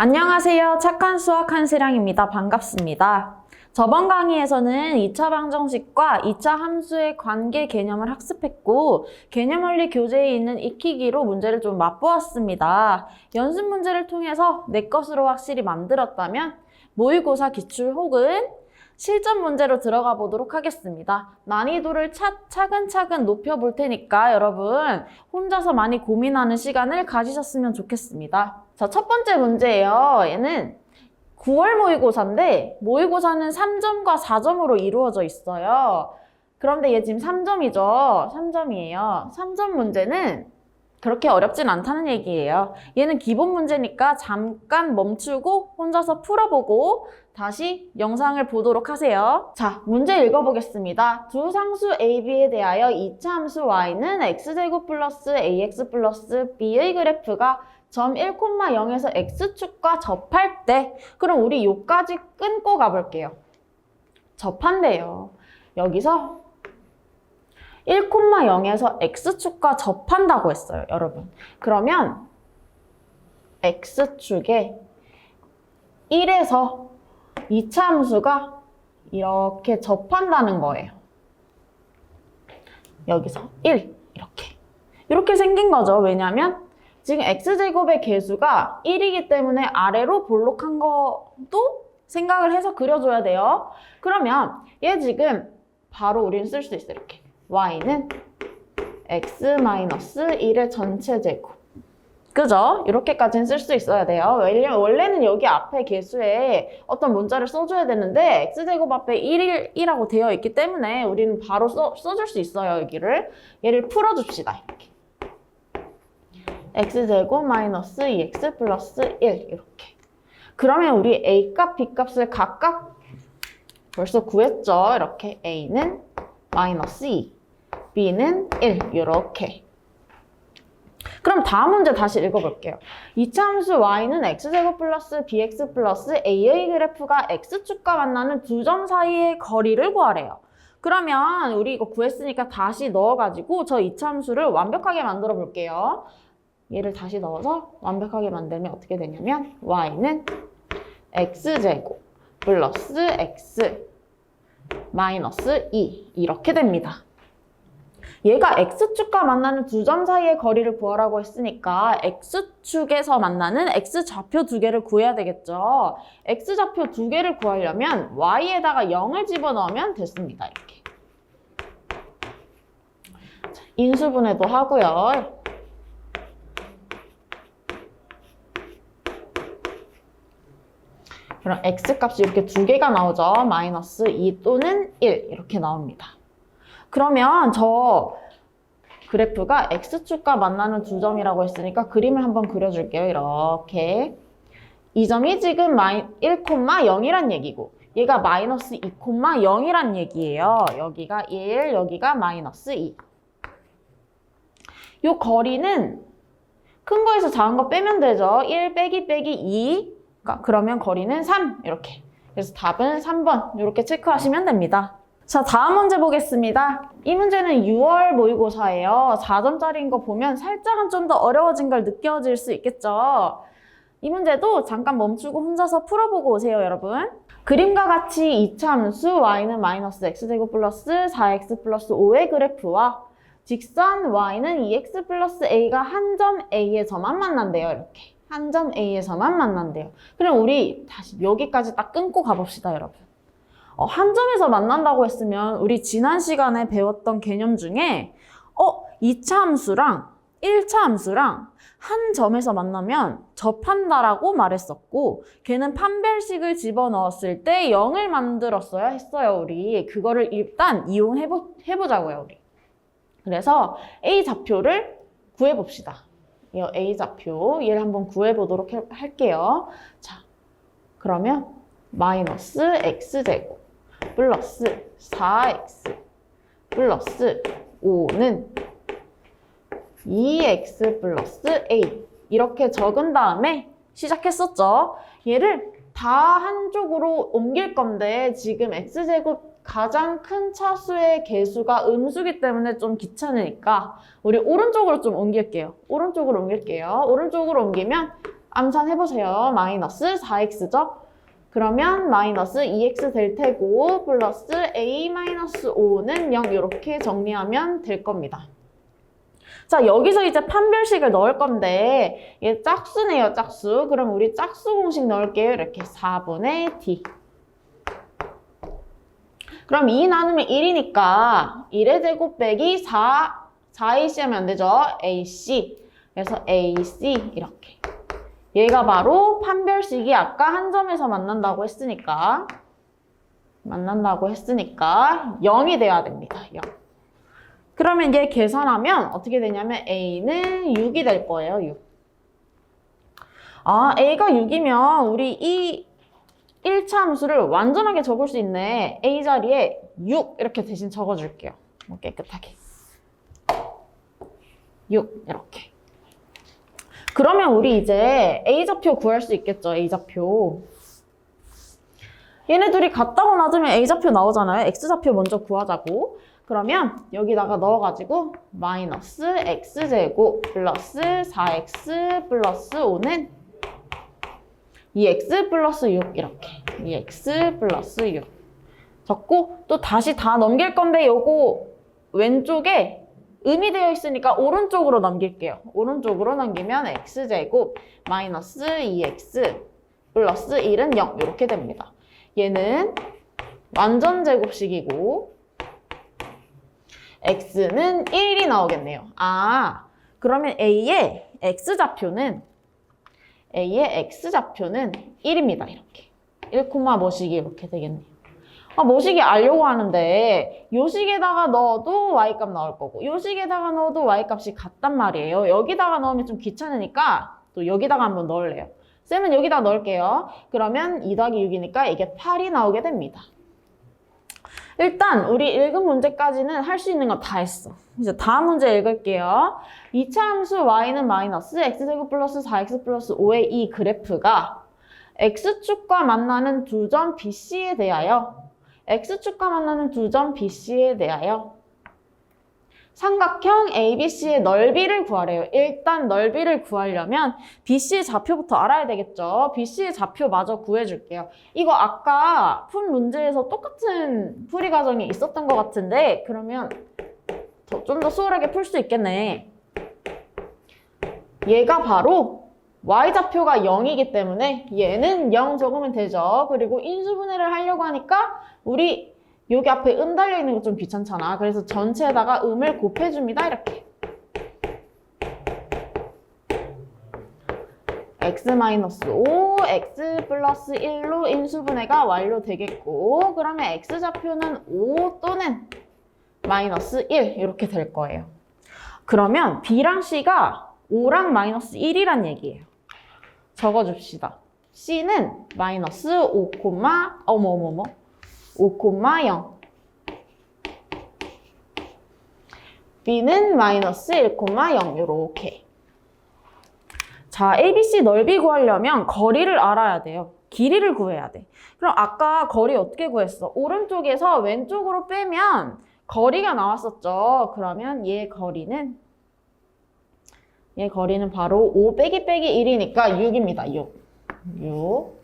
안녕하세요. 착한 수학 한세량입니다. 반갑습니다. 저번 강의에서는 2차 방정식과 2차 함수의 관계 개념을 학습했고 개념원리 교재에 있는 익히기로 문제를 좀 맛보았습니다. 연습 문제를 통해서 내 것으로 확실히 만들었다면 모의고사 기출 혹은 실전 문제로 들어가 보도록 하겠습니다. 난이도를 차근차근 높여볼 테니까 여러분 혼자서 많이 고민하는 시간을 가지셨으면 좋겠습니다. 자, 첫 번째 문제예요. 얘는 9월 모의고사인데 모의고사는 3점과 4점으로 이루어져 있어요. 그런데 얘 지금 3점이죠. 3점이에요. 3점 문제는 그렇게 어렵진 않다는 얘기예요. 얘는 기본 문제니까 잠깐 멈추고 혼자서 풀어보고 다시 영상을 보도록 하세요. 자, 문제 읽어보겠습니다. 두 상수 a, b에 대하여 2차 함수 y는 x제곱 플러스 ax 플러스 b의 그래프가 점 1,0에서 x축과 접할 때, 그럼 우리 요까지 끊고 가볼게요. 접한대요. 여기서 1,0에서 x축과 접한다고 했어요, 여러분. 그러면 x축에 1에서 2차 함수가 이렇게 접한다는 거예요. 여기서 1, 이렇게 생긴 거죠. 왜냐면 지금 x제곱의 개수가 1이기 때문에 아래로 볼록한 것도 생각을 해서 그려줘야 돼요. 그러면 얘 지금 바로 우리는 쓸 수 있어요. 이렇게 y는 x-1의 전체 제곱. 그죠? 이렇게까지는 쓸 수 있어야 돼요. 왜냐면 원래는 여기 앞에 개수에 어떤 문자를 써줘야 되는데 x제곱 앞에 1이라고 되어 있기 때문에 우리는 바로 써줄 수 있어요. 여기를. 얘를 풀어줍시다. 이렇게. x제곱 마이너스 2x 플러스 1 이렇게. 그러면 우리 a값, b값을 각각 벌써 구했죠. 이렇게 a는 마이너스 2, b는 1 이렇게. 그럼 다음 문제 다시 읽어볼게요. 2차 함수 y는 x제곱 플러스 bx 플러스 a의 그래프가 x축과 만나는 두 점 사이의 거리를 구하래요. 그러면 우리 이거 구했으니까 다시 넣어가지고 저 2차 함수를 완벽하게 만들어 볼게요. 얘를 다시 넣어서 완벽하게 만들면 어떻게 되냐면 y는 x제곱 플러스 x 마이너스 2 이렇게 됩니다. 얘가 x축과 만나는 두 점 사이의 거리를 구하라고 했으니까 x축에서 만나는 x좌표 두 개를 구해야 되겠죠. x좌표 두 개를 구하려면 y에다가 0을 집어넣으면 됐습니다. 이렇게. 자, 인수분해도 하고요. 그럼 x값이 이렇게 두 개가 나오죠. 마이너스 2 또는 1 이렇게 나옵니다. 그러면 저 그래프가 x축과 만나는 두 점이라고 했으니까 그림을 한번 그려줄게요. 이렇게. 이 점이 지금 1,0이란 얘기고 얘가 마이너스 2,0이란 얘기예요. 여기가 1, 여기가 마이너스 2. 이 거리는 큰 거에서 작은 거 빼면 되죠. 1 빼기 2. 그러면 거리는 3 이렇게. 그래서 답은 3번 이렇게 체크하시면 됩니다. 자, 다음 문제 보겠습니다. 이 문제는 6월 모의고사예요. 4점짜리인 거 보면 살짝은 좀 더 어려워진 걸 느껴질 수 있겠죠. 이 문제도 잠깐 멈추고 혼자서 풀어보고 오세요, 여러분. 그림과 같이 2차 함수 y는 마이너스 x제곱 플러스 4x 플러스 5의 그래프와 직선 y는 2x 플러스 a가 한 점 a에서만 만난대요, 이렇게. 한 점 a에서만 만난대요. 그럼 우리 다시 여기까지 딱 끊고 가봅시다, 여러분. 한 점에서 만난다고 했으면 우리 지난 시간에 배웠던 개념 중에 2차 함수랑 1차 함수랑 한 점에서 만나면 접한다라고 말했었고 걔는 판별식을 집어넣었을 때 0을 만들었어야 했어요. 우리 그거를 일단 이용해보자고요. 우리. 그래서 A 좌표를 구해봅시다. 이 A 좌표 얘를 한번 구해보도록 할게요. 자, 그러면 마이너스 x제곱 플러스 4x 플러스 5는 2x 플러스 a 이렇게 적은 다음에 시작했었죠. 얘를 다 한쪽으로 옮길 건데 지금 x제곱 가장 큰 차수의 개수가 음수기 때문에 좀 귀찮으니까 우리 오른쪽으로 좀 옮길게요. 오른쪽으로 옮기면 암산해보세요. 마이너스 4x죠? 그러면 마이너스 2x 될 테고 플러스 a-5는 0 이렇게 정리하면 될 겁니다. 자, 여기서 이제 판별식을 넣을 건데 얘 짝수네요, 짝수. 그럼 우리 짝수 공식 넣을게요. 이렇게 4분의 d. 그럼 2 나누면 1이니까 1의 제곱 빼기 4ac 하면 안 되죠? ac. 그래서 ac 이렇게. 얘가 바로 판별식이 아까 한 점에서 만난다고 했으니까 0이 돼야 됩니다. 0. 그러면 얘 계산하면 어떻게 되냐면 a는 6이 될 거예요. 6. 아, a가 6이면 우리 이 1차 함수를 완전하게 적을 수 있네. a 자리에 6 이렇게 대신 적어줄게요. 깨끗하게. 6 이렇게. 그러면 우리 이제 A좌표 구할 수 있겠죠, A좌표. 얘네 둘이 같다고 놔두면 A좌표 나오잖아요. X좌표 먼저 구하자고. 그러면 여기다가 넣어가지고 마이너스 X제곱 플러스 4X 플러스 5는 2X 플러스 6 이렇게. 2X 플러스 6 적고 또 다시 다 넘길 건데 요거 왼쪽에 음이 되어 있으니까 오른쪽으로 넘길게요. 오른쪽으로 넘기면 x제곱 마이너스 2x 플러스 1은 0 이렇게 됩니다. 얘는 완전 제곱식이고 x는 1이 나오겠네요. 아, 그러면 a의 x좌표는 1입니다. 이렇게 1, 뭐식이 이렇게 되겠네요. 모식이 알려고 하는데 요 식에다가 넣어도 y값 나올 거고 요 식에다가 넣어도 y값이 같단 말이에요. 여기다가 넣으면 좀 귀찮으니까 또 여기다가 한번 넣을래요. 쌤은 여기다 넣을게요. 그러면 2 더하기 6이니까 이게 8이 나오게 됩니다. 일단 우리 읽은 문제까지는 할 수 있는 거 다 했어. 이제 다음 문제 읽을게요. 2차 함수 y는 마이너스 x제곱 플러스 4x 플러스 5의 이 그래프가 x축과 만나는 두 점 BC에 대하여 X축과 만나는 두 점 BC에 대하여 삼각형 ABC의 넓이를 구하래요. 일단 넓이를 구하려면 BC의 좌표부터 알아야 되겠죠. BC의 좌표 마저 구해줄게요. 이거 아까 푼 문제에서 똑같은 풀이 과정이 있었던 것 같은데 그러면 좀 더 수월하게 풀 수 있겠네. 얘가 바로 y좌표가 0이기 때문에 얘는 0 적으면 되죠. 그리고 인수분해를 하려고 하니까 우리 여기 앞에 음 달려있는 거 좀 귀찮잖아. 그래서 전체에다가 음을 곱해줍니다. 이렇게. x-5, x 플러스 1로 인수분해가 완료되겠고 그러면 x좌표는 5 또는 마이너스 1 이렇게 될 거예요. 그러면 b랑 c가 5랑 마이너스 1이란 얘기예요. 적어줍시다. C는 마이너스 5, 5,0 B는 마이너스 1,0 이렇게. 자, ABC 넓이 구하려면 거리를 알아야 돼요. 길이를 구해야 돼. 그럼 아까 거리 어떻게 구했어? 오른쪽에서 왼쪽으로 빼면 거리가 나왔었죠. 그러면 얘 거리는 바로 5 빼기 1이니까 6입니다. 6.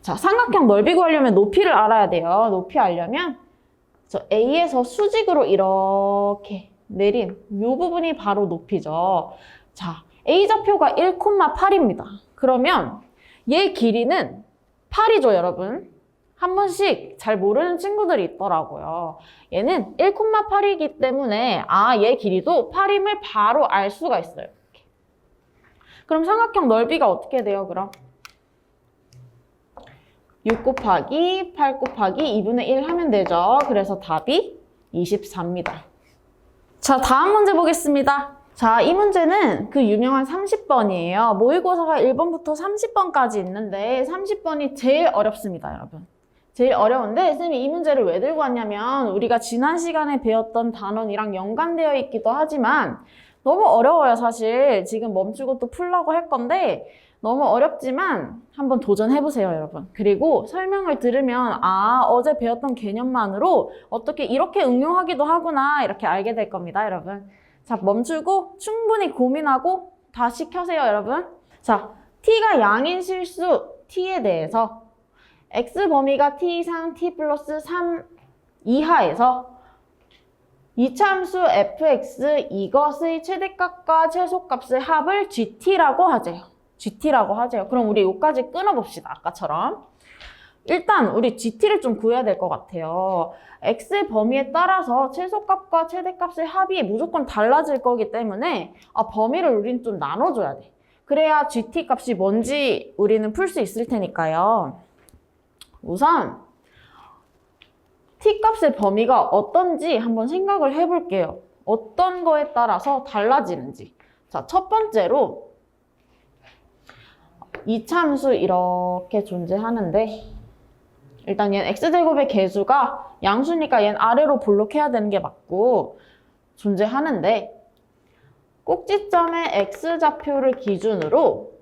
자, 삼각형 넓이 구하려면 높이를 알아야 돼요. 높이 알려면 저 A에서 수직으로 이렇게 내린 이 부분이 바로 높이죠. 자, A좌표가 1,8입니다. 그러면 얘 길이는 8이죠, 여러분. 한 번씩 잘 모르는 친구들이 있더라고요. 얘는 1,8이기 때문에 얘 길이도 8임을 바로 알 수가 있어요. 그럼 삼각형 넓이가 어떻게 돼요, 그럼? 6 곱하기 8 곱하기 2분의 1 하면 되죠. 그래서 답이 24입니다. 자, 다음 문제 보겠습니다. 자, 이 문제는 그 유명한 30번이에요. 모의고사가 1번부터 30번까지 있는데 30번이 제일 어렵습니다, 여러분. 제일 어려운데 쌤이 이 문제를 왜 들고 왔냐면 우리가 지난 시간에 배웠던 단원이랑 연관되어 있기도 하지만 너무 어려워요, 사실. 지금 멈추고 또 풀려고 할 건데 너무 어렵지만 한번 도전해보세요, 여러분. 그리고 설명을 들으면 어제 배웠던 개념만으로 어떻게 이렇게 응용하기도 하구나 이렇게 알게 될 겁니다, 여러분. 자, 멈추고 충분히 고민하고 다시 켜세요, 여러분. 자, t가 양인 실수 t에 대해서 x 범위가 t 이상 t 플러스 3 이하에서 이차함수 fx 이것의 최대값과 최소값의 합을 gt라고 하재요. gt라고 하재요. 그럼 우리 여기까지 끊어봅시다. 아까처럼. 일단 우리 gt를 좀 구해야 될 것 같아요. x 범위에 따라서 최소값과 최대값의 합이 무조건 달라질 거기 때문에 범위를 우리는 좀 나눠줘야 돼. 그래야 gt 값이 뭔지 우리는 풀 수 있을 테니까요. 우선 t 값의 범위가 어떤지 한번 생각을 해볼게요. 어떤 거에 따라서 달라지는지. 자, 첫 번째로 이차함수 이렇게 존재하는데 일단 얘는 x제곱의 개수가 양수니까 얘는 아래로 볼록해야 되는 게 맞고 존재하는데 꼭지점의 x좌표를 기준으로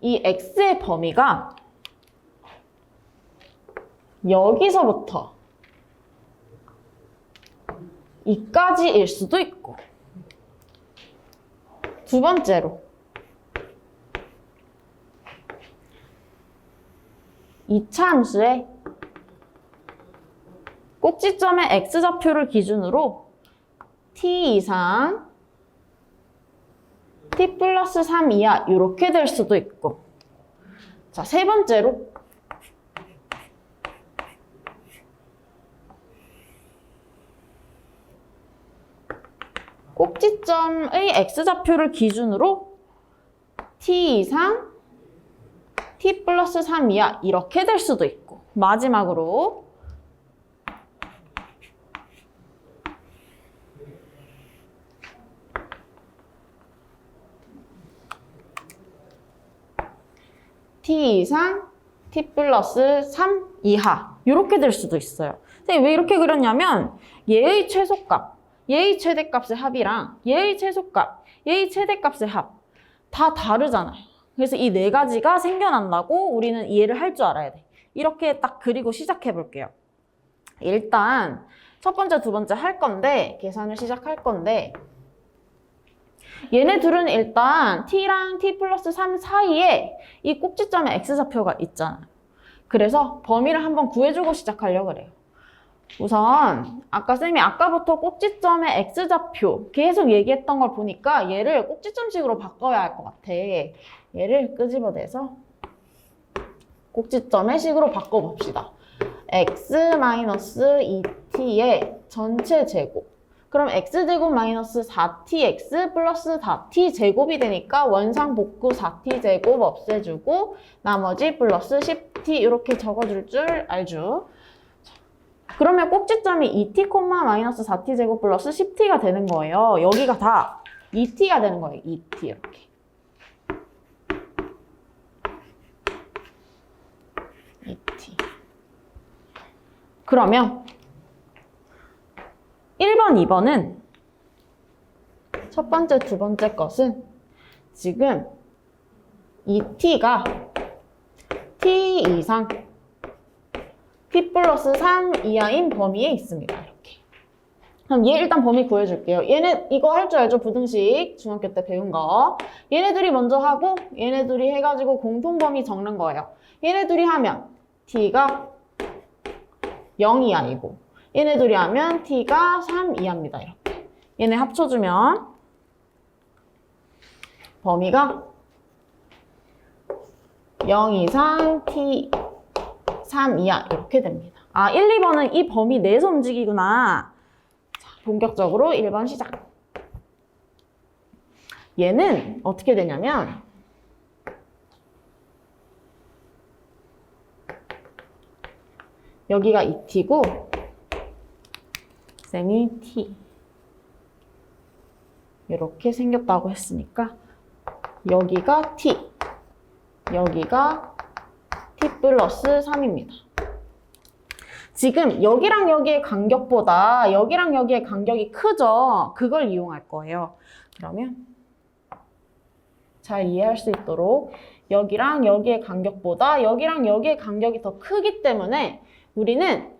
이 x의 범위가 여기서부터 이까지일 수도 있고 두 번째로 이차함수의 꼭지점의 x좌표를 기준으로 t 이상 t 플러스 3 이하 이렇게 될 수도 있고 자, 세 번째로 꼭지점의 x좌표를 기준으로 t 이상 t 플러스 3 이하 이렇게 될 수도 있고 마지막으로 t 이상 t 플러스 3 이하 이렇게 될 수도 있어요. 선생님 왜 이렇게 그렸냐면 얘의 최소값, 얘의 최대값의 합이랑 얘의 최소값, 얘의 최대값의 합 다 다르잖아요. 그래서 이 네 가지가 생겨난다고 우리는 이해를 할 줄 알아야 돼. 이렇게 딱 그리고 시작해 볼게요. 일단 첫 번째, 두 번째 할 건데 계산을 시작할 건데 얘네 둘은 일단 t랑 t 플러스 3 사이에 이 꼭지점에 x좌표가 있잖아요. 그래서 범위를 한번 구해주고 시작하려고 그래요. 우선 쌤이 아까부터 꼭지점의 x좌표 계속 얘기했던 걸 보니까 얘를 꼭지점식으로 바꿔야 할 것 같아. 얘를 끄집어내서 꼭지점의 식으로 바꿔봅시다. x-2t의 전체 제곱. 그럼 x제곱 마이너스 4tx 플러스 4t 제곱이 되니까 원상복구 4t 제곱 없애주고 나머지 플러스 10t 이렇게 적어줄 줄 알죠? 그러면 꼭지점이 2t, 마이너스 4t 제곱 플러스 10t가 되는 거예요. 여기가 다 2t가 되는 거예요. 2t 이렇게. 그러면 1번, 2번은 첫 번째, 두 번째 것은 지금 이 t가 t 이상 t 플러스 3 이하인 범위에 있습니다. 이렇게. 그럼 얘 일단 범위 구해줄게요. 얘네 이거 할 줄 알죠? 부등식 중학교 때 배운 거. 얘네들이 먼저 하고 얘네들이 해가지고 공통범위 적는 거예요. 얘네들이 하면 t가 0 이하이고 얘네들이 하면 t가 3 이하입니다. 이렇게. 얘네 합쳐주면 범위가 0 이상 t 3 이하 이렇게 됩니다. 1, 2번은 이 범위 내에서 움직이구나. 자, 본격적으로 1번 시작. 얘는 어떻게 되냐면 여기가 2t고 쌤이 t 이렇게 생겼다고 했으니까 여기가 t 여기가 t 플러스 3입니다. 지금 여기랑 여기의 간격보다 여기랑 여기의 간격이 크죠? 그걸 이용할 거예요. 그러면 잘 이해할 수 있도록 여기랑 여기의 간격보다 여기랑 여기의 간격이 더 크기 때문에 우리는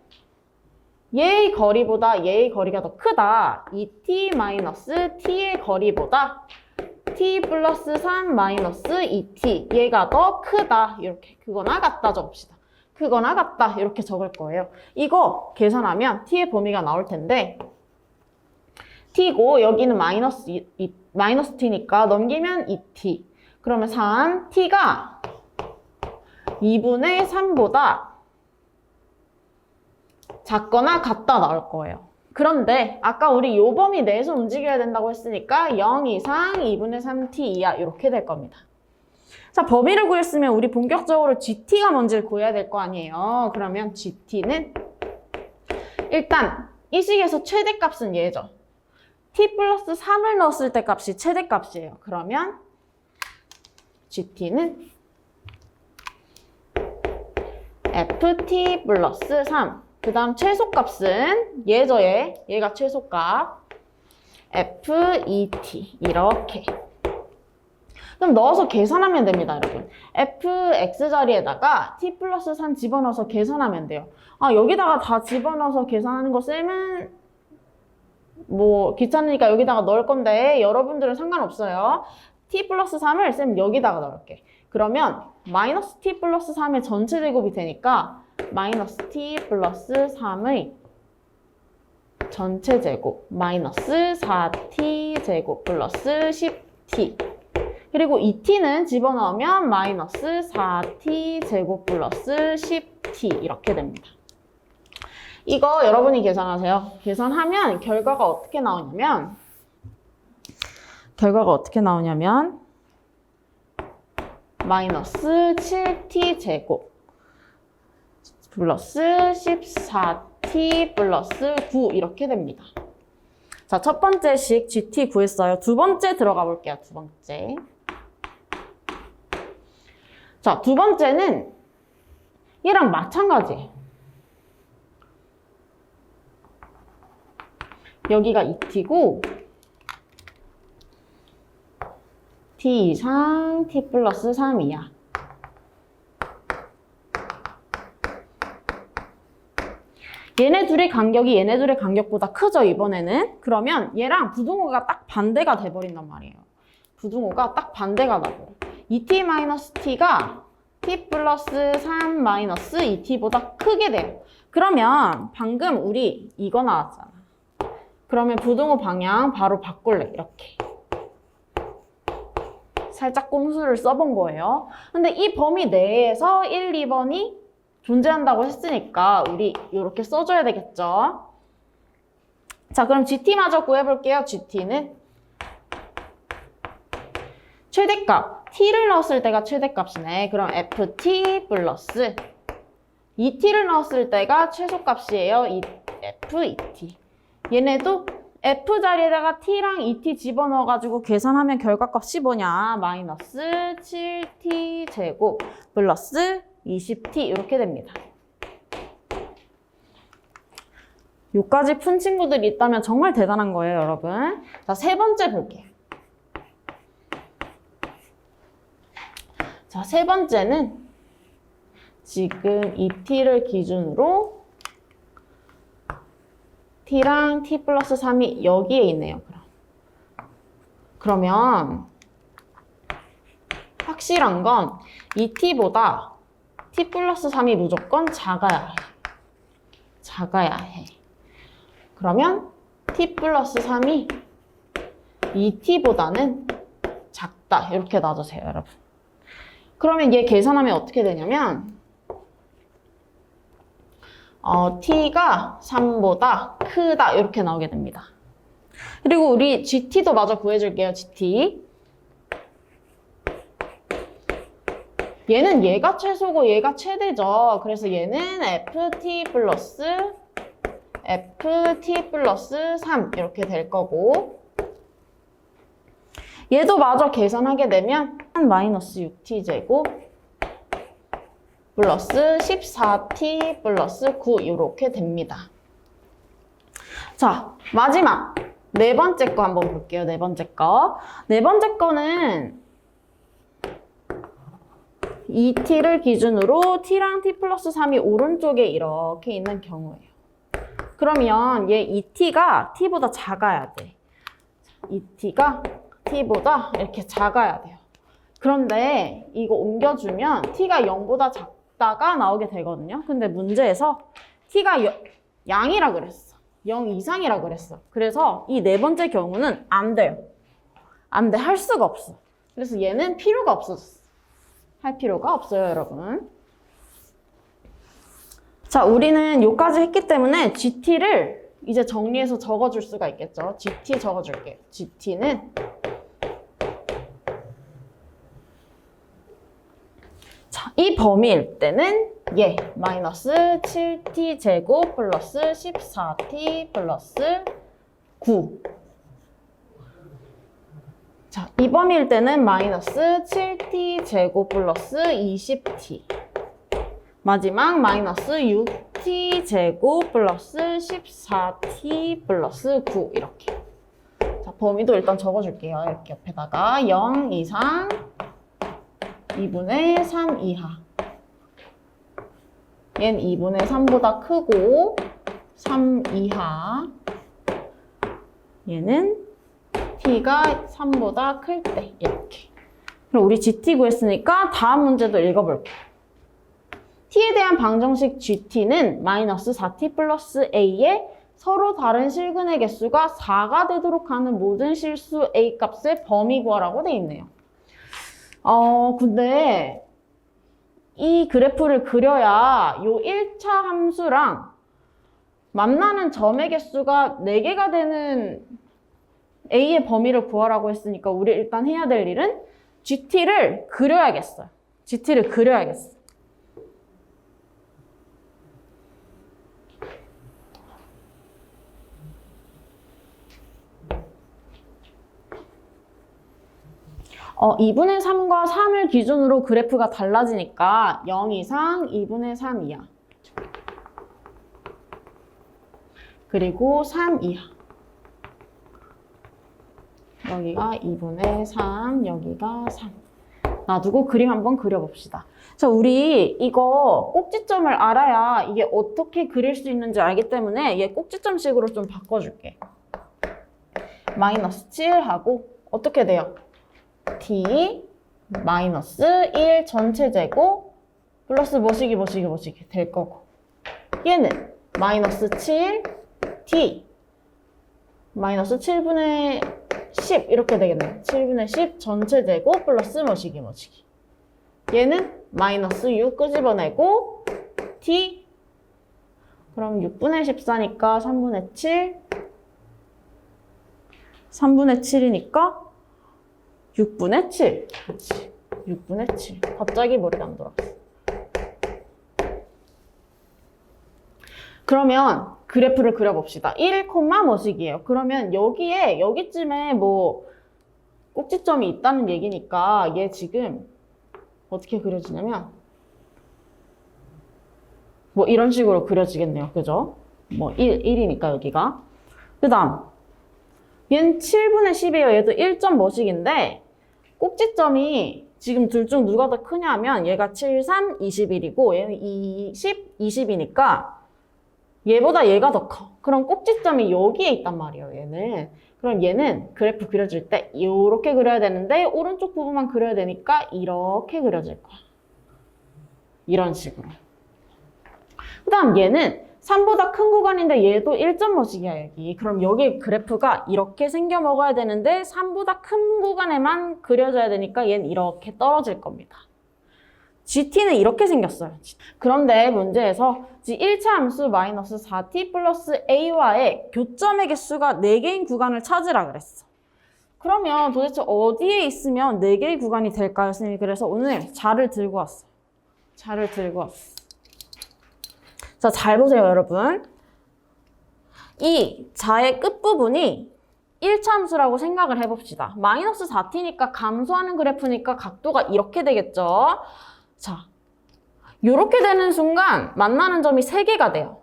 얘의 거리보다 얘의 거리가 더 크다. 이 t-t의 거리보다 t 플러스 3 마이너스 2t. 얘가 더 크다. 이렇게. 크거나 같다 적읍시다. 크거나 같다. 이렇게 적을 거예요. 이거 계산하면 t의 범위가 나올 텐데 t고 여기는 마이너스 t니까 넘기면 2t. 그러면 3t가 2분의 3보다 작거나 같다 나올 거예요. 그런데 아까 우리 요 범위 내에서 움직여야 된다고 했으니까 0 이상 2분의 3t 이하 이렇게 될 겁니다. 자, 범위를 구했으면 우리 본격적으로 gt가 뭔지를 구해야 될 거 아니에요. 그러면 gt는 일단 이 식에서 최대값은 얘죠. t 플러스 3을 넣었을 때 값이 최대값이에요. 그러면 gt는 ft 플러스 3. 그 다음 최소값은 얘죠, 얘가 최소값. f2t. 이렇게. 그럼 넣어서 계산하면 됩니다, 여러분. fx 자리에다가 t 플러스 3 집어넣어서 계산하면 돼요. 아, 여기다가 다 집어넣어서 계산하는 거 쌤은 뭐 귀찮으니까 여기다가 넣을 건데 여러분들은 상관없어요. t 플러스 3을 쌤 여기다가 넣을게. 그러면 마이너스 t 플러스 3의 전체 제곱이 되니까 마이너스 t 플러스 3의 전체 제곱 마이너스 4t 제곱 플러스 10t. 그리고 2t는 집어넣으면 마이너스 4t 제곱 플러스 10t 이렇게 됩니다. 이거 여러분이 계산하세요. 계산하면 결과가 어떻게 나오냐면 마이너스 7t 제곱 플러스 14t 플러스 9 이렇게 됩니다. 자, 첫 번째 식 GT 구했어요. 두 번째 들어가 볼게요. 두 번째. 자, 두 번째는 얘랑 마찬가지예요. 여기가 2t고 t 이상 t 플러스 3이야. 얘네 둘의 간격이 얘네 둘의 간격보다 크죠, 이번에는? 그러면 얘랑 부등호가 딱 반대가 돼버린단 말이에요. 부등호가 딱 반대가 나버려. 2t-t가 t 플러스 3 마이너스 2t보다 크게 돼요. 그러면 방금 우리 이거 나왔잖아. 그러면 부등호 방향 바로 바꿀래, 이렇게. 살짝 꼼수를 써본 거예요. 근데 이 범위 내에서 1, 2번이 존재한다고 했으니까 우리 이렇게 써줘야 되겠죠. 자, 그럼 GT마저 구해볼게요. GT는 최대값. T를 넣었을 때가 최대값이네. 그럼 FT 플러스 2T를 넣었을 때가 최소값이에요. F2T. 얘네도 F 자리에다가 T랑 2T 집어넣어가지고 계산하면 결과값이 뭐냐? 마이너스 7T 제곱 플러스 20t 이렇게 됩니다. 요까지 푼 친구들이 있다면 정말 대단한 거예요, 여러분. 자, 세 번째 볼게요. 자, 세 번째는 지금 이 t를 기준으로 t랑 t 플러스 3이 여기에 있네요. 그러면 확실한 건 이 t보다 t 플러스 3이 무조건 작아야 해. 그러면 t 플러스 3이 2t보다는 작다. 이렇게 놔주세요, 여러분. 그러면 얘 계산하면 어떻게 되냐면 t가 3보다 크다. 이렇게 나오게 됩니다. 그리고 우리 gt도 마저 구해줄게요, gt. 얘는 얘가 최소고 얘가 최대죠. 그래서 얘는 ft 플러스 3 이렇게 될 거고 얘도 마저 계산하게 되면 마이너스 6t 제곱 플러스 14t 플러스 9 이렇게 됩니다. 자, 마지막 네 번째 거 한번 볼게요. 네 번째 거. 네 번째 거는 2t를 기준으로 t랑 t 플러스 3이 오른쪽에 이렇게 있는 경우예요. 그러면 얘 2t가 t보다 작아야 돼. 2t가 t보다 이렇게 작아야 돼요. 그런데 이거 옮겨주면 t가 0보다 작다가 나오게 되거든요. 근데 문제에서 t가 양이라 그랬어. 0 이상이라 그랬어. 그래서 이 네 번째 경우는 안 돼요. 안 돼. 할 수가 없어. 그래서 얘는 필요가 없어졌어. 할 필요가 없어요, 여러분. 자, 우리는 여기까지 했기 때문에 GT를 이제 정리해서 적어줄 수가 있겠죠. GT 적어줄게요. GT는 자, 이 범위일 때는 얘 마이너스 7t 제곱 플러스 14t 플러스 9. 자, 이 범위일 때는 마이너스 7t 제곱 플러스 20t. 마지막 마이너스 6t 제곱 플러스 14t 플러스 9 이렇게. 자, 범위도 일단 적어줄게요. 이렇게 옆에다가 0 이상 2분의 3 이하. 얘는 2분의 3보다 크고 3 이하. 얘는 t가 3보다 클 때 이렇게. 그럼 우리 GT 구했으니까 다음 문제도 읽어볼게요. t에 대한 방정식 GT는 마이너스 4t 플러스 a의 서로 다른 실근의 개수가 4가 되도록 하는 모든 실수 a 값의 범위 구하라고 돼 있네요. 근데 이 그래프를 그려야 요 1차 함수랑 만나는 점의 개수가 4개가 되는 a의 범위를 구하라고 했으니까 우리 일단 해야 될 일은 GT를 그려야겠어요. GT를 그려야겠어. 어, 2분의 3과 3을 기준으로 그래프가 달라지니까 0 이상 2분의 3 이하. 그리고 3 이하. 여기가 2분의 3, 여기가 3. 놔두고 그림 한번 그려봅시다. 자, 우리 이거 꼭지점을 알아야 이게 어떻게 그릴 수 있는지 알기 때문에 얘 꼭지점식으로 좀 바꿔줄게. 마이너스 7하고 어떻게 돼요? t 마이너스 1 전체 제곱 플러스 뭐시기 될 거고, 얘는 마이너스 7 t 마이너스 7분의 10 이렇게 되겠네요. 7분의 10 전체 제곱 플러스 뭐시기 얘는 마이너스 6 끄집어내고 t 그럼 6분의 14니까 3분의 7 3분의 7이니까 6분의 7. 그렇지. 6분의 7. 갑자기 머리가 안 돌아갔어. 그러면 그래프를 그려봅시다. 1, 뭐시기예요. 그러면 여기쯤에 뭐 꼭지점이 있다는 얘기니까 얘 지금 어떻게 그려지냐면 뭐 이런 식으로 그려지겠네요. 그죠? 뭐 1이니까 여기가. 그 다음 얘는 7분의 10이에요. 얘도 1점 뭐식인데 꼭지점이 지금 둘 중 누가 더 크냐 하면 얘가 7, 3, 21이고 얘는 20, 20이니까 얘보다 얘가 더 커. 그럼 꼭지점이 여기에 있단 말이에요, 얘는. 그럼 얘는 그래프 그려줄 때 이렇게 그려야 되는데 오른쪽 부분만 그려야 되니까 이렇게 그려질 거야. 이런 식으로. 그 다음 얘는 3보다 큰 구간인데 얘도 1.5씩이야, 여기. 그럼 여기 그래프가 이렇게 생겨 먹어야 되는데 3보다 큰 구간에만 그려져야 되니까 얘는 이렇게 떨어질 겁니다. GT는 이렇게 생겼어요. 그런데 문제에서 1차 함수 마이너스 4t 플러스 a와의 교점의 개수가 4개인 구간을 찾으라 그랬어. 그러면 도대체 어디에 있으면 4개의 구간이 될까요, 선생님? 그래서 오늘 자를 들고 왔어요. 자를 들고 왔어. 자, 잘 보세요, 여러분. 이 자의 끝부분이 1차 함수라고 생각을 해봅시다. 마이너스 4t니까 감소하는 그래프니까 각도가 이렇게 되겠죠. 자, 이렇게 되는 순간 만나는 점이 3개가 돼요.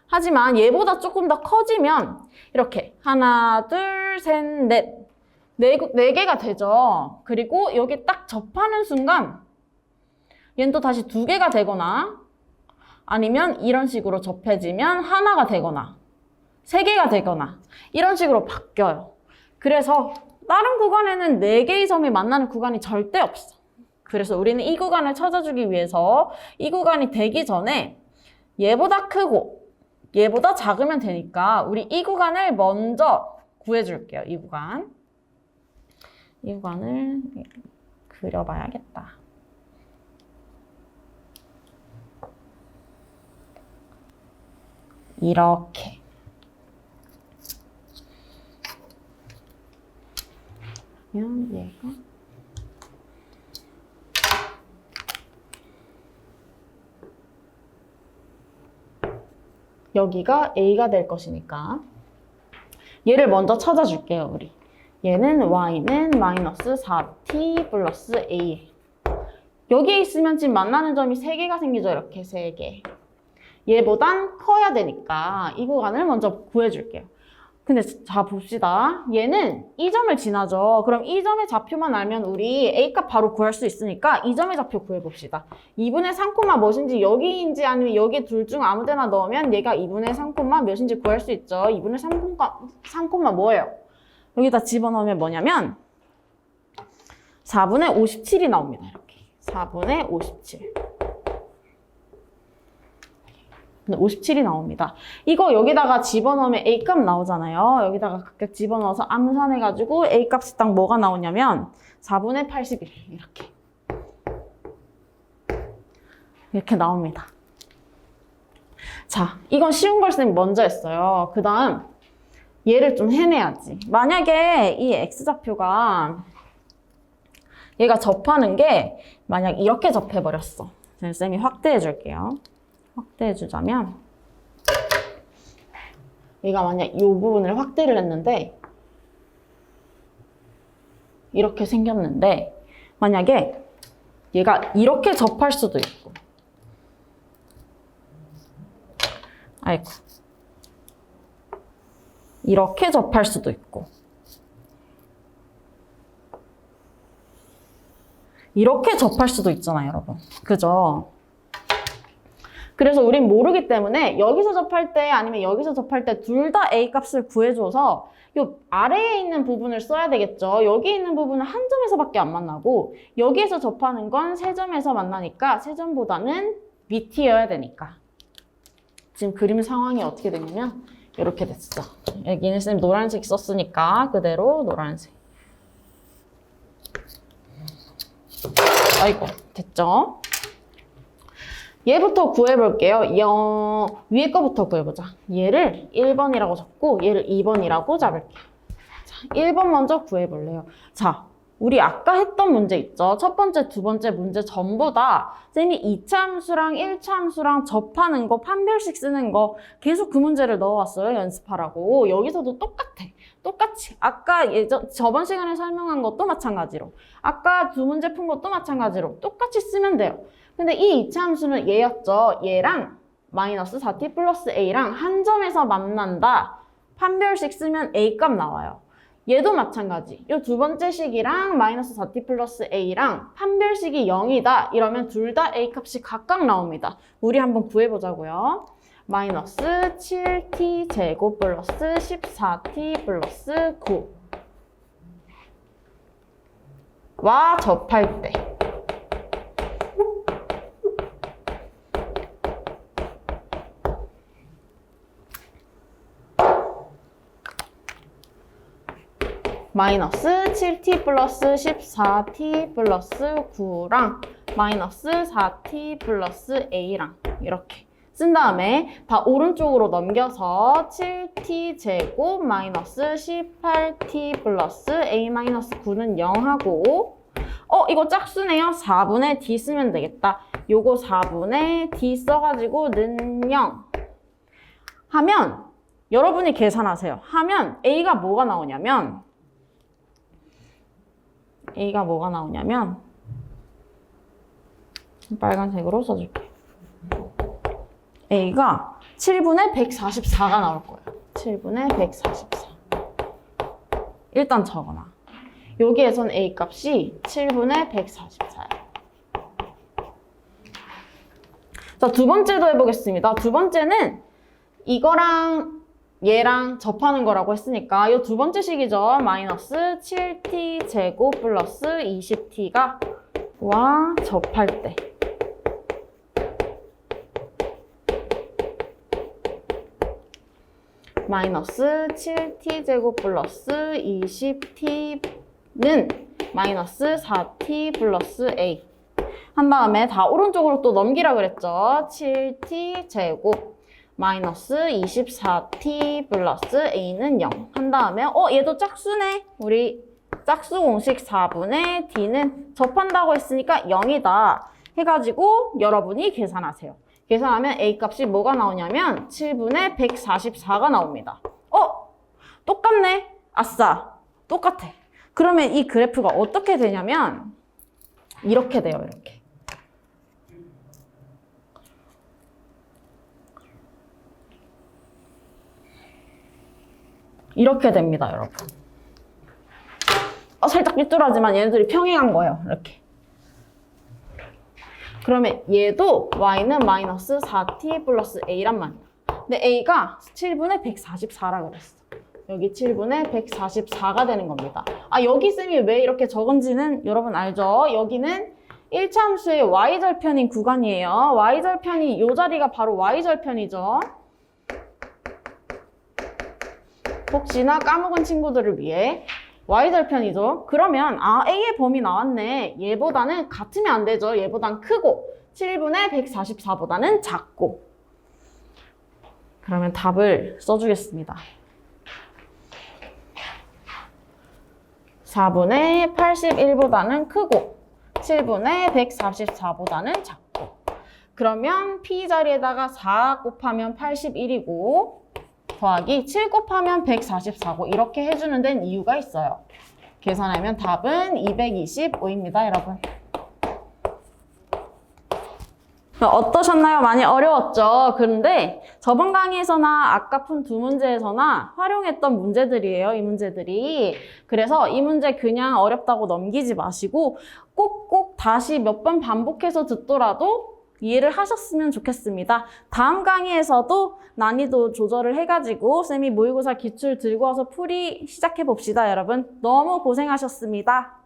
하지만 얘보다 조금 더 커지면 이렇게 하나, 둘, 셋, 넷 4개가 되죠. 그리고 여기 딱 접하는 순간 얘는 또 다시 2개가 되거나 아니면 이런 식으로 접해지면 하나가 되거나 3개가 되거나 이런 식으로 바뀌어요. 그래서 다른 구간에는 4개의 점이 만나는 구간이 절대 없어. 그래서 우리는 이 구간을 찾아주기 위해서 이 구간이 되기 전에 얘보다 크고 얘보다 작으면 되니까 우리 이 구간을 먼저 구해줄게요. 이 구간을 그려봐야겠다. 이렇게. 그러면 얘가 여기가 A가 될 것이니까 얘를 먼저 찾아줄게요, 우리. 얘는 Y는 마이너스 4t 플러스 A. 여기에 있으면 지금 만나는 점이 3개가 생기죠, 이렇게 3개. 얘보단 커야 되니까 이 구간을 먼저 구해줄게요. 근데 자, 봅시다. 얘는 이 점을 지나죠. 그럼 이 점의 좌표만 알면 우리 A값 바로 구할 수 있으니까 이 점의 좌표 구해봅시다. 2분의 3, 무엇인지 여기인지 아니면 여기 둘 중 아무 데나 넣으면 얘가 2분의 3, 몇인지 구할 수 있죠. 2분의 3, 뭐예요? 여기다 집어넣으면 뭐냐면 4분의 57이 나옵니다. 이렇게 4분의 57. 57이 나옵니다. 이거 여기다가 집어넣으면 A값 나오잖아요. 여기다가 각각 집어넣어서 암산해가지고 A값이 딱 뭐가 나오냐면 4분의 81 이렇게 나옵니다. 자, 이건 쉬운 걸 쌤이 먼저 했어요. 그 다음 얘를 좀 해내야지. 만약에 이 X좌표가 얘가 접하는 게 만약 이렇게 접해버렸어. 쌤이 확대해 줄게요. 확대해 주자면 얘가 만약 이 부분을 확대를 했는데 이렇게 생겼는데 만약에 얘가 이렇게 접할 수도 있고 아이고 이렇게 접할 수도 있고 이렇게 접할 수도 있잖아요, 여러분. 그죠? 그래서 우린 모르기 때문에 여기서 접할 때 아니면 여기서 접할 때 둘 다 A값을 구해줘서 이 아래에 있는 부분을 써야 되겠죠. 여기 있는 부분은 한 점에서밖에 안 만나고 여기에서 접하는 건 세 점에서 만나니까 세 점보다는 밑이어야 되니까. 지금 그림 상황이 어떻게 되냐면 이렇게 됐어. 여기는 쌤 노란색 썼으니까 그대로 노란색. 아이고, 됐죠? 얘부터 구해볼게요. 위에 거부터 구해보자. 얘를 1번이라고 적고 얘를 2번이라고 잡을게요. 자, 1번 먼저 구해볼래요. 자, 우리 아까 했던 문제 있죠? 첫 번째, 두 번째 문제 전부 다 쌤이 2차 함수랑 1차 함수랑 접하는 거, 판별식 쓰는 거 계속 그 문제를 넣어왔어요. 연습하라고. 여기서도 똑같아. 똑같이. 아까 저번 시간에 설명한 것도 마찬가지로. 아까 두 문제 푼 것도 마찬가지로. 똑같이 쓰면 돼요. 근데 이 2차 함수는 얘였죠. 얘랑 마이너스 4t 플러스 a랑 한 점에서 만난다. 판별식 쓰면 A값 나와요. 얘도 마찬가지. 이 두 번째 식이랑 마이너스 4t 플러스 a랑 판별식이 0이다. 이러면 둘 다 A값이 각각 나옵니다. 우리 한번 구해보자고요. 마이너스 7t 제곱 플러스 14t 플러스 9와 접할 때 마이너스 7t 플러스 14t 플러스 9랑 마이너스 4t 플러스 a랑 이렇게 쓴 다음에 다 오른쪽으로 넘겨서 7t 제곱 마이너스 18t 플러스 a 마이너스 9는 0하고 이거 짝수네요. 4분의 d 쓰면 되겠다. 요거 4분의 d 써가지고는 0 하면 여러분이 계산하세요. 하면 a가 뭐가 나오냐면 빨간색으로 써줄게. A가 7분의 144가 나올 거예요. 7분의 144. 일단 적어놔. 여기에선 A 값이 7분의 144예요. 자, 두 번째도 해보겠습니다. 두 번째는 이거랑 얘랑 접하는 거라고 했으니까 이 두 번째 식이죠. 마이너스 7t 제곱 플러스 20t가 와 접할 때 마이너스 7t 제곱 플러스 20t는 마이너스 4t 플러스 a 한 다음에 다 오른쪽으로 또 넘기라 그랬죠. 7t 제곱 마이너스 24t 플러스 a는 0 한 다음에 얘도 짝수네. 우리 짝수 공식 4분의 d는 접한다고 했으니까 0이다 해가지고 여러분이 계산하세요. 계산하면 a 값이 뭐가 나오냐면 7분의 144가 나옵니다. 똑같네. 아싸. 똑같아. 그러면 이 그래프가 어떻게 되냐면 이렇게 돼요. 이렇게. 이렇게 됩니다, 여러분. 살짝 삐뚤하지만 얘네들이 평행한 거예요. 이렇게. 그러면 얘도 y는 마이너스 4t 플러스 a란 말이야. 근데 a가 7분의 144라 그랬어. 여기 7분의 144가 되는 겁니다. 여기 쌤이 왜 이렇게 적은지는 여러분 알죠? 여기는 1차함수의 y절편인 구간이에요. y절편이 이 자리가 바로 y절편이죠. 혹시나 까먹은 친구들을 위해 y절편이죠. 그러면 a의 범위 나왔네. 얘보다는 같으면 안 되죠. 얘보단 크고 7분의 144보다는 작고. 그러면 답을 써주겠습니다. 4분의 81보다는 크고 7분의 144보다는 작고. 그러면 p 자리에다가 4 곱하면 81이고 더하기 7 곱하면 144고 이렇게 해주는 데는 이유가 있어요. 계산하면 답은 225입니다, 여러분. 어떠셨나요? 많이 어려웠죠? 그런데 저번 강의에서나 아까 푼 두 문제에서나 활용했던 문제들이에요, 이 문제들이. 그래서 이 문제 그냥 어렵다고 넘기지 마시고 꼭꼭 다시 몇 번 반복해서 듣더라도 이해를 하셨으면 좋겠습니다. 다음 강의에서도 난이도 조절을 해가지고 쌤이 모의고사 기출 들고 와서 풀이 시작해봅시다, 여러분. 너무 고생하셨습니다.